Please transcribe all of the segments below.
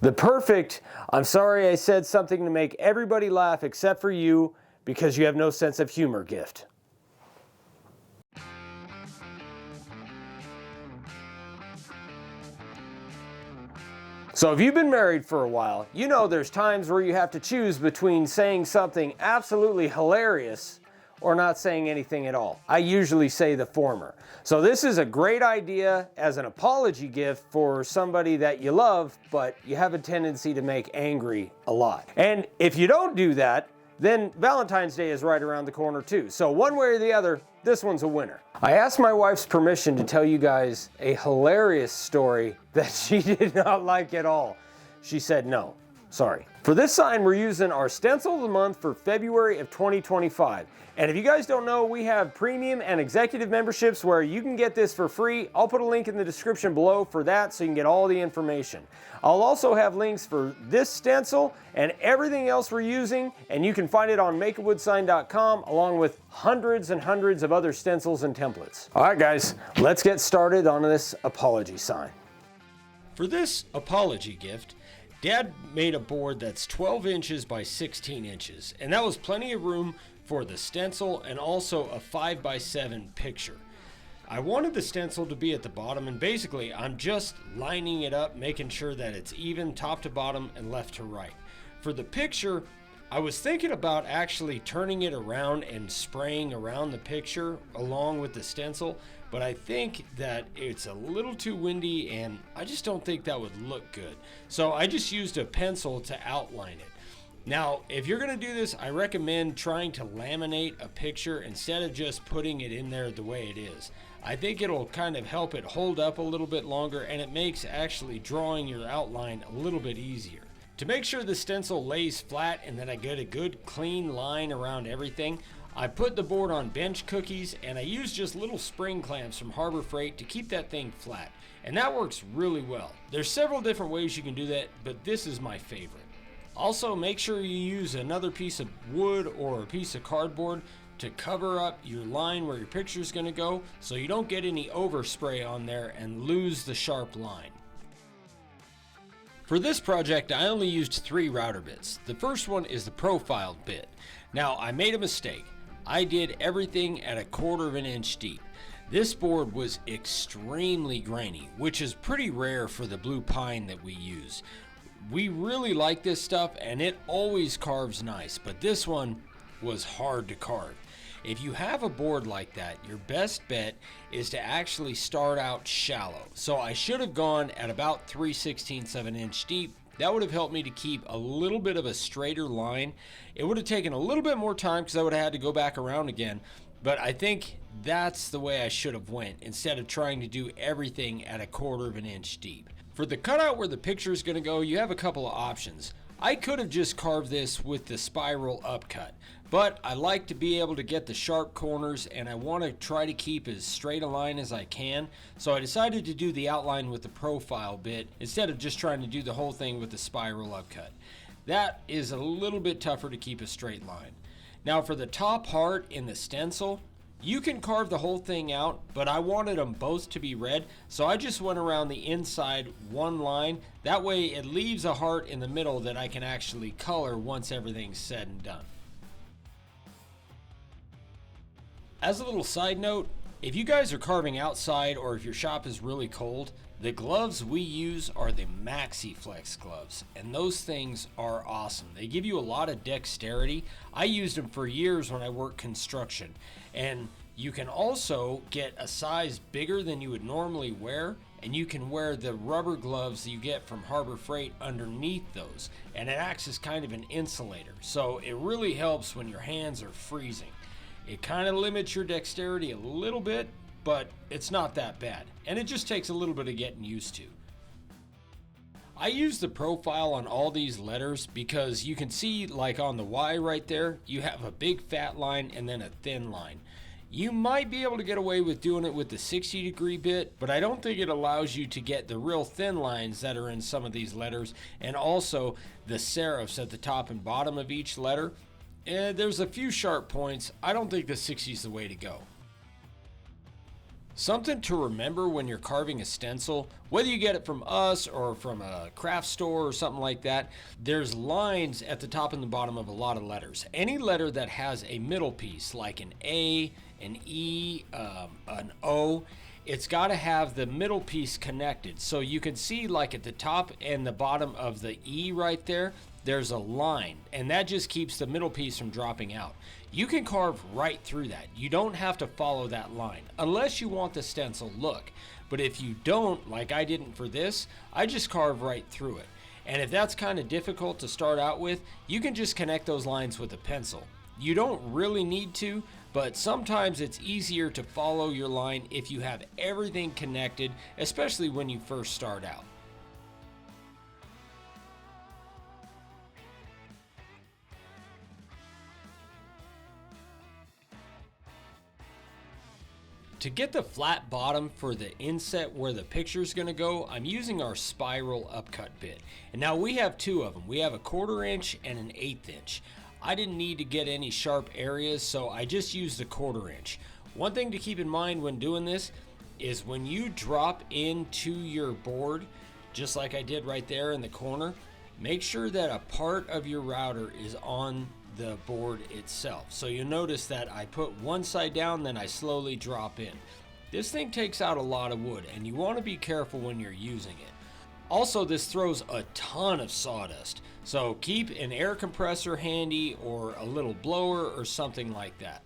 The perfect, I'm sorry I said something to make everybody laugh except for you because you have no sense of humor gift. So if you've been married for a while, you know there's times where you have to choose between saying something absolutely hilarious or not saying anything at all. I usually say the former. So this is a great idea as an apology gift for somebody that you love, but you have a tendency to make angry a lot. And if you don't do that, then Valentine's Day is right around the corner too. So one way or the other, this one's a winner. I asked my wife's permission to tell you guys a hilarious story that she did not like at all. She said no. Sorry. For this sign, we're using our stencil of the month for February of 2025. And if you guys don't know, we have premium and executive memberships where you can get this for free. I'll put a link in the description below for that so you can get all the information. I'll also have links for this stencil and everything else we're using, and you can find it on makeawoodsign.com along with hundreds and hundreds of other stencils and templates. All right, guys, let's get started on this apology sign. For this apology gift, Dad made a board that's 12 inches by 16 inches, and that was plenty of room for the stencil and also a 5x7 picture. I wanted the stencil to be at the bottom, and basically I'm just lining it up, making sure that it's even top to bottom and left to right. For the picture, I was thinking about actually turning it around and spraying around the picture along with the stencil, but I think that it's a little too windy and I just don't think that would look good. So I just used a pencil to outline it. Now, if you're going to do this, I recommend trying to laminate a picture instead of just putting it in there the way it is. I think it'll kind of help it hold up a little bit longer, and it makes actually drawing your outline a little bit easier. To make sure the stencil lays flat and that I get a good clean line around everything, I put the board on bench cookies, and I use just little spring clamps from Harbor Freight to keep that thing flat. And that works really well. There's several different ways you can do that, but this is my favorite. Also, make sure you use another piece of wood or a piece of cardboard to cover up your line where your picture is going to go so you don't get any overspray on there and lose the sharp line. For this project, I only used 3 router bits. The first one is the profiled bit. Now, I made a mistake. I did everything at 1/4 inch deep. This board was extremely grainy, which is pretty rare for the blue pine that we use. We really like this stuff and it always carves nice, but this one was hard to carve. If you have a board like that, your best bet is to actually start out shallow. So I should have gone at about 3/16 of an inch deep. That would have helped me to keep a little bit of a straighter line. It would have taken a little bit more time because I would have had to go back around again, but I think that's the way I should have went instead of trying to do everything at 1/4 inch deep. For the cutout where the picture is going to go, you have a couple of options. I could have just carved this with the spiral upcut, but I like to be able to get the sharp corners and I want to try to keep as straight a line as I can. So I decided to do the outline with the profile bit instead of just trying to do the whole thing with the spiral upcut. That is a little bit tougher to keep a straight line. Now for the top heart in the stencil, you can carve the whole thing out, but I wanted them both to be red, so I just went around the inside one line. That way it leaves a heart in the middle that I can actually color once everything's said and done. As a little side note, if you guys are carving outside or if your shop is really cold, the gloves we use are the MaxiFlex gloves, and those things are awesome. They give you a lot of dexterity. I used them for years when I worked construction, and you can also get a size bigger than you would normally wear, and you can wear the rubber gloves that you get from Harbor Freight underneath those, and it acts as kind of an insulator, so it really helps when your hands are freezing. It kind of limits your dexterity a little bit, but it's not that bad, and it just takes a little bit of getting used to. I use the profile on all these letters because you can see, like on the Y right there, you have a big fat line and then a thin line. You might be able to get away with doing it with the 60-degree bit, but I don't think it allows you to get the real thin lines that are in some of these letters, and also the serifs at the top and bottom of each letter. And there's a few sharp points. I don't think the 60 is the way to go. Something to remember when you're carving a stencil, whether you get it from us or from a craft store or something like that, there's lines at the top and the bottom of a lot of letters. Any letter that has a middle piece, like an A, an E, an O, it's got to have the middle piece connected. So you can see, like at the top and the bottom of the E right there, there's a line, and that just keeps the middle piece from dropping out. You can carve right through that. You don't have to follow that line unless you want the stencil look. But if you don't, like I didn't for this, I just carve right through it. And if that's kind of difficult to start out with, you can just connect those lines with a pencil. You don't really need to, but sometimes it's easier to follow your line if you have everything connected, especially when you first start out. To get the flat bottom for the inset where the picture is going to go, I'm using our spiral upcut bit. And now we have two of them. We have a 1/4 inch and an 1/8 inch. I didn't need to get any sharp areas, so I just used the 1/4 inch. One thing to keep in mind when doing this is when you drop into your board, just like I did right there in the corner, make sure that a part of your router is on the board itself. So you'll notice that I put one side down, then I slowly drop in. This thing takes out a lot of wood, and you want to be careful when you're using it. Also, this throws a ton of sawdust, so keep an air compressor handy or a little blower or something like that.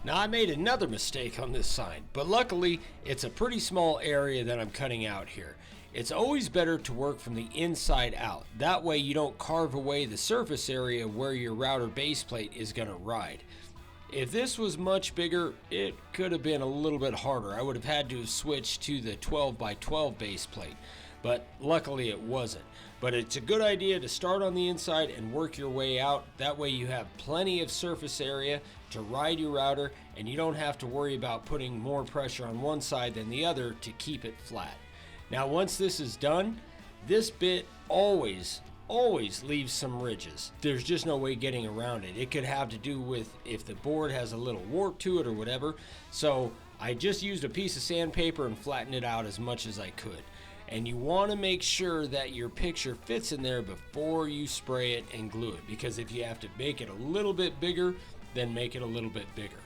Now, I made another mistake on this sign, but luckily it's a pretty small area that I'm cutting out here. It's always better to work from the inside out. That way you don't carve away the surface area where your router base plate is going to ride. If this was much bigger, it could have been a little bit harder. I would have had to have switched to the 12 by 12 base plate, but luckily it wasn't. But it's a good idea to start on the inside and work your way out. That way you have plenty of surface area to ride your router, and you don't have to worry about putting more pressure on one side than the other to keep it flat. Now, once this is done, this bit always leaves some ridges. There's just no way getting around it. It could have to do with if the board has a little warp to it or whatever. So I just used a piece of sandpaper and flattened it out as much as I could. And you want to make sure that your picture fits in there before you spray it and glue it, because if you have to make it a little bit bigger, then make it a little bit bigger.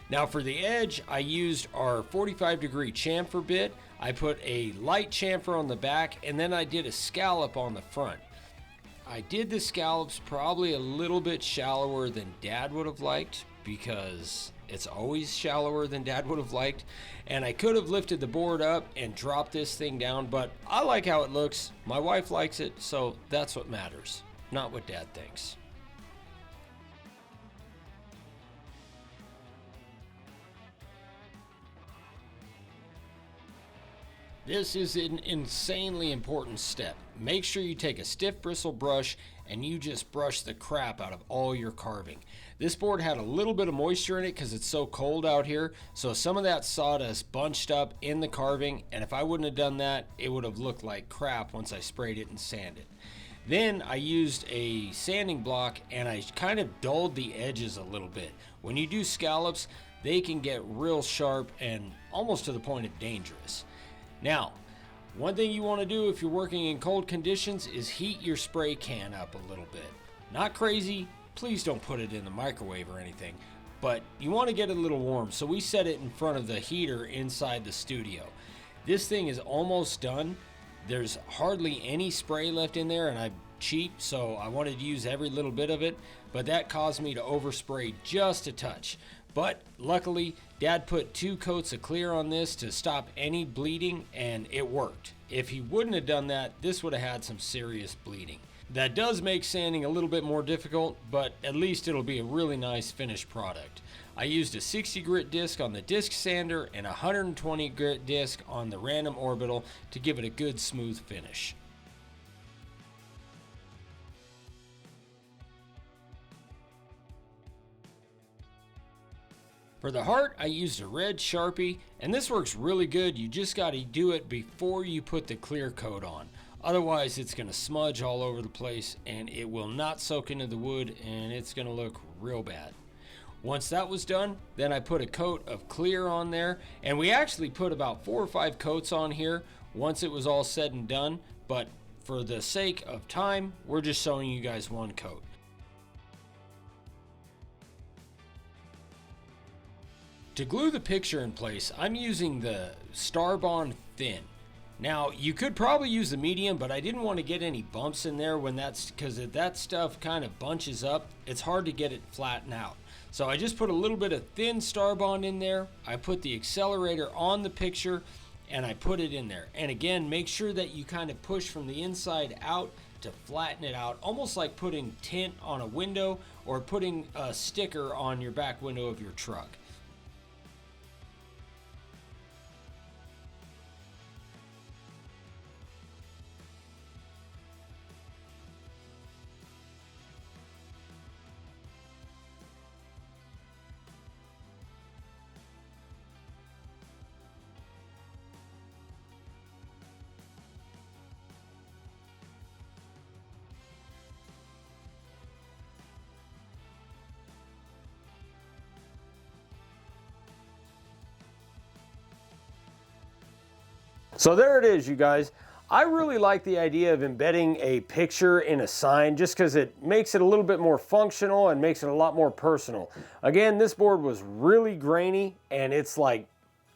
Now for the edge, I used our 45-degree chamfer bit. I put a light chamfer on the back, and then I did a scallop on the front. I did the scallops probably a little bit shallower than Dad would have liked, because it's always shallower than Dad would have liked. And I could have lifted the board up and dropped this thing down, but I like how it looks. My wife likes it, so that's what matters, not what Dad thinks. This is an insanely important step. Make sure you take a stiff bristle brush and you just brush the crap out of all your carving. This board had a little bit of moisture in it because it's so cold out here, so some of that sawdust bunched up in the carving, and if I wouldn't have done that, it would have looked like crap once I sprayed it and sanded. Then I used a sanding block and I kind of dulled the edges a little bit. When you do scallops, they can get real sharp and almost to the point of dangerous. Now, one thing you want to do if you're working in cold conditions is heat your spray can up a little bit. Not crazy, please don't put it in the microwave or anything, but you want to get it a little warm, so we set it in front of the heater inside the studio. This thing is almost done. There's hardly any spray left in there, and I'm cheap, so I wanted to use every little bit of it, but that caused me to overspray just a touch. But luckily, Dad put 2 coats of clear on this to stop any bleeding, and it worked. If he wouldn't have done that, this would have had some serious bleeding. That does make sanding a little bit more difficult, but at least it'll be a really nice finished product. I used a 60 grit disc on the disc sander and a 120 grit disc on the random orbital to give it a good smooth finish. For the heart, I used a red Sharpie, and this works really good. You just got to do it before you put the clear coat on. Otherwise, it's going to smudge all over the place, and it will not soak into the wood, and it's going to look real bad. Once that was done, then I put a coat of clear on there, and we actually put about 4 or 5 coats on here once it was all said and done, but for the sake of time, we're just showing you guys 1 coat. To glue the picture in place, I'm using the Starbond Thin. Now, you could probably use the medium, but I didn't want to get any bumps in there because if that stuff kind of bunches up, it's hard to get it flattened out. So I just put a little bit of thin Starbond in there. I put the accelerator on the picture and I put it in there. And again, make sure that you kind of push from the inside out to flatten it out, almost like putting tint on a window or putting a sticker on your back window of your truck. So there it is, you guys. I really like the idea of embedding a picture in a sign just because it makes it a little bit more functional and makes it a lot more personal. Again, this board was really grainy and it's like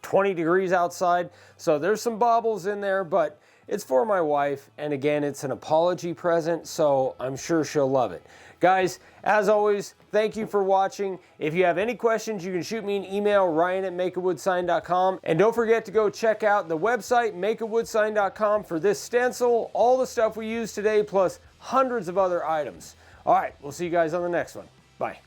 20 degrees outside, so there's some bobbles in there, but it's for my wife, and again, it's an apology present, so I'm sure she'll love it. Guys, as always, thank you for watching. If you have any questions, you can shoot me an email, ryan@makeawoodsign.com. And don't forget to go check out the website, makeawoodsign.com, for this stencil, all the stuff we used today, plus hundreds of other items. All right, we'll see you guys on the next one. Bye.